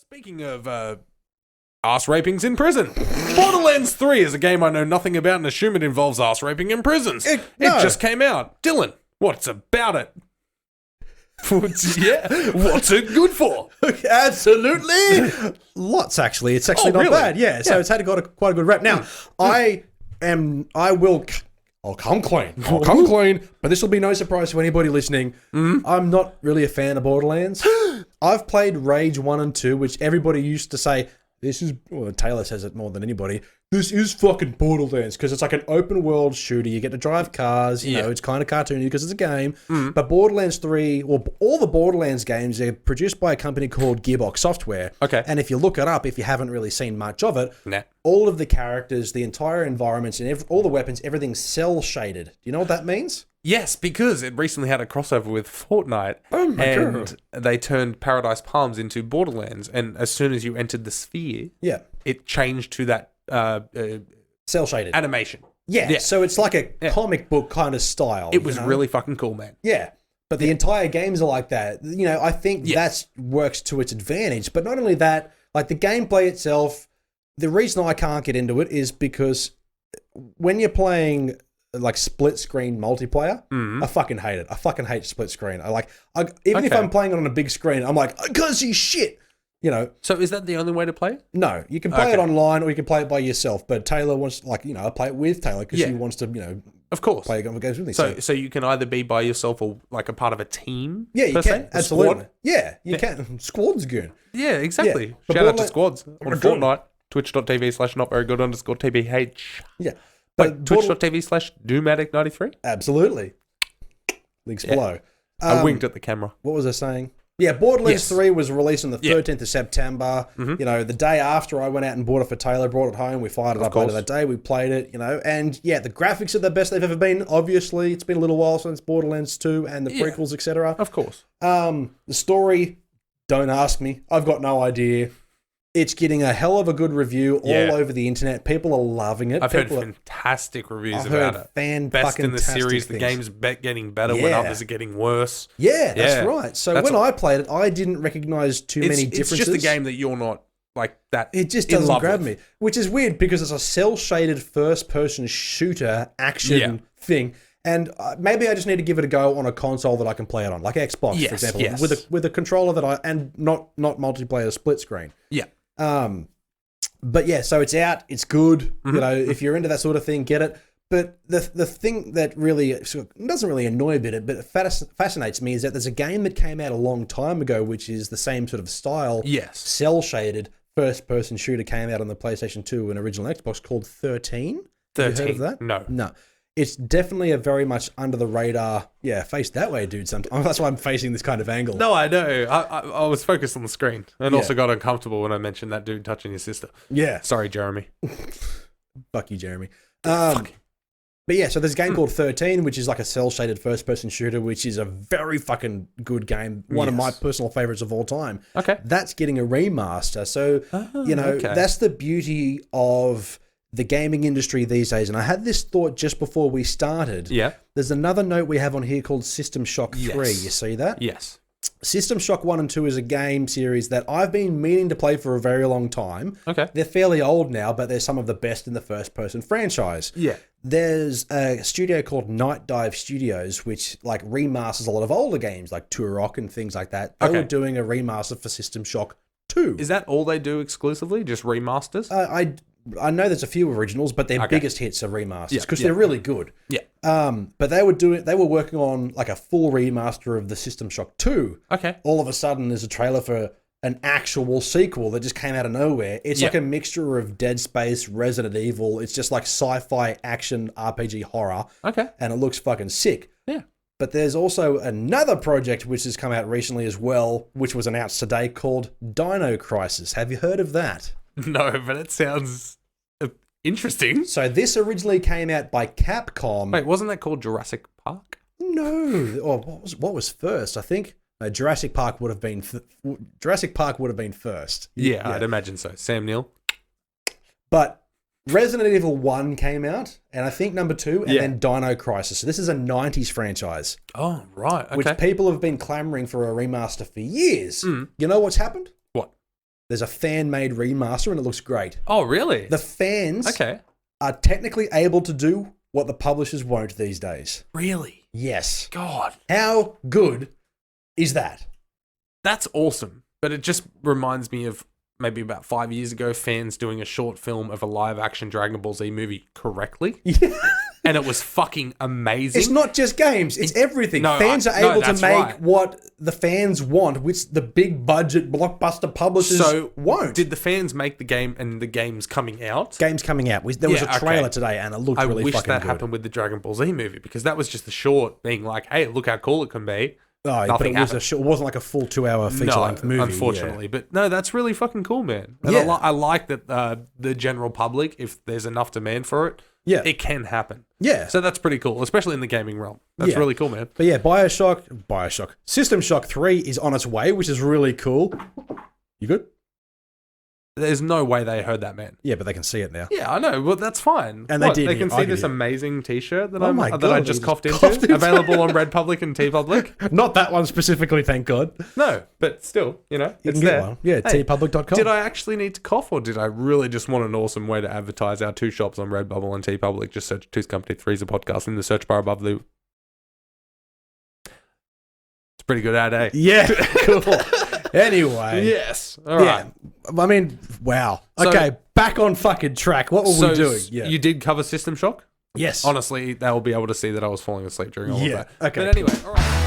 Speaking of ass rapings in prison, Borderlands 3 is a game I know nothing about and assume it involves ass raping in prisons. It just came out. Dylan, what's about it? What's it good for? Absolutely. Lots, actually. It's actually not bad. Yeah, so it's had quite a good rep. Now, I'll come clean. But this will be no surprise to anybody listening. I'm not really a fan of Borderlands. I've played Rage 1 and 2, which everybody used to say, Taylor says it more than anybody, this is fucking Borderlands, because it's like an open world shooter. You get to drive cars, you know, it's kind of cartoony because it's a game. But Borderlands 3, well, all the Borderlands games are produced by a company called Gearbox Software. Okay. And if you look it up, if you haven't really seen much of it, all of the characters, the entire environments, and all the weapons, everything's cell shaded. Do you know what that means? Yes, because it recently had a crossover with Fortnite. Oh my God. They turned Paradise Palms into Borderlands, and as soon as you entered the sphere, it changed to that cell shaded animation. Yeah, so it's like a comic book kind of style. It was really fucking cool, man. Yeah, but the entire games are like that. You know, I think that works to its advantage. But not only that, like the gameplay itself, the reason I can't get into it is because when you're playing like split screen multiplayer, I fucking hate it. I fucking hate split screen. Even if I'm playing it on a big screen, I'm like, I can't see shit. You know. So is that the only way to play it? No, you can play it online or you can play it by yourself. But Taylor wants, I play it with Taylor because she wants to, of course, play games with me. So you can either be by yourself or like a part of a team. Yeah, you can. Absolutely. Squad? Yeah, you can. Squad's good. Yeah, exactly. Yeah. Shout out to squads on Fortnite. Twitch.tv/notverygood_tbh. Yeah. But Twitch.tv/Doomatic93. Absolutely. Links below. I winked at the camera. What was I saying? Yeah, Borderlands 3 was released on the 13th of September. You know, the day after I went out and bought it for Taylor, brought it home, we fired it up later that day, we played it, and the graphics are the best they've ever been, obviously. It's been a little while since Borderlands 2 and the prequels, etc. Of course. The story, don't ask me. I've got no idea. It's getting a hell of a good review all over the internet. People are loving it. I've heard fantastic reviews about it. Best in the series. The game's getting better when others are getting worse. Yeah, that's right. So when I played it, I didn't recognize too many differences. It's just a game that you're not like that. It just doesn't grab me, which is weird because it's a cell-shaded first-person shooter action thing. And maybe I just need to give it a go on a console that I can play it on, like Xbox, for example, with a controller that and not multiplayer split screen. Yeah. But yeah, so it's out, it's good. You know, if you're into that sort of thing, get it. But the thing that really doesn't really annoy a bit, but it fascinates me is that there's a game that came out a long time ago, which is the same sort of style. Yes. Cell shaded first person shooter came out on the PlayStation 2 and original Xbox called 13. 13. Have you heard of that? No. It's definitely a very much under the radar. Yeah, face that way, dude. Sometimes that's why I'm facing this kind of angle. No, I know. I was focused on the screen and also got uncomfortable when I mentioned that dude touching his sister. Yeah. Sorry, Jeremy. Fuck you, Jeremy. But yeah, so there's a game called 13, which is like a cell-shaded first-person shooter, which is a very fucking good game. One of my personal favorites of all time. Okay. That's getting a remaster. So, that's the beauty of the gaming industry these days. And I had this thought just before we started. Yeah. There's another note we have on here called System Shock 3. You see that? Yes. System Shock 1 and 2 is a game series that I've been meaning to play for a very long time. Okay. They're fairly old now, but they're some of the best in the first-person franchise. Yeah. There's a studio called Night Dive Studios, which like remasters a lot of older games like Turok and things like that. They were doing a remaster for System Shock 2. Is that all they do exclusively? Just remasters? I know there's a few originals, but their biggest hits are remasters because they're really good. Yeah. But they were working on like a full remaster of the System Shock 2. Okay. All of a sudden there's a trailer for an actual sequel that just came out of nowhere. It's like a mixture of Dead Space, Resident Evil. It's just like sci-fi action RPG horror. Okay. And it looks fucking sick. Yeah. But there's also another project which has come out recently as well, which was announced today called Dino Crisis. Have you heard of that? No, but it sounds interesting. So this originally came out by Capcom. Wait, wasn't that called Jurassic Park? No. Or what was first? I think Jurassic Park would have been first. Yeah, I'd imagine so. Sam Neill. But Resident Evil 1 came out, and I think number 2, and then Dino Crisis. So this is a 90s franchise. Oh, right. Okay. Which people have been clamoring for a remaster for years. You know what's happened? What? There's a fan-made remaster and it looks great. Oh, really? The fans Okay. are technically able to do what the publishers won't these days. Really? Yes. God. How good is that? That's awesome. But it just reminds me of maybe about 5 years ago, fans doing a short film of a live-action Dragon Ball Z movie correctly. Yeah. And it was fucking amazing. It's not just games, it's everything. No, fans are able to that's make right. what the fans want, which the big budget blockbuster publishers won't. Did the fans make the game and the game's coming out? Game's coming out. There was a trailer today and it looked really fucking good. I wish that happened with the Dragon Ball Z movie because that was just the short being like, hey, look how cool it can be. Oh, but it wasn't like a full 2-hour feature-length movie. Unfortunately. Yeah. But no, that's really fucking cool, man. And Yeah. I like that the general public, if there's enough demand for it, Yeah. it can happen. Yeah. So that's pretty cool, especially in the gaming realm. That's really cool, man. But yeah, Bioshock, System Shock 3 is on its way, which is really cool. You good? There's no way they heard that, man. Yeah, but they can see it now. Yeah, I know. Well, that's fine. And they did. They can I'll see give this you. amazing T-shirt that Oh my I God, just you coughed just into. coughed into. Available on Red Public and T Public. Not that one specifically, thank God. No, but still, You it's can get there. one. Yeah, Hey, tpublic.com. Did I actually need to cough, or did I really just want an awesome way to advertise our two shops on Redbubble and T Public? Just search Two's Company, Three's a Podcast in the search bar above the. It's a pretty good ad, eh? Yeah, cool. Anyway. Yes. All right. Yeah. I mean, wow. So- Okay, back on fucking track. What were we doing? Yeah. You did cover System Shock? Yes. Honestly, they'll be able to see that I was falling asleep during all of that. Okay, But anyway, all right.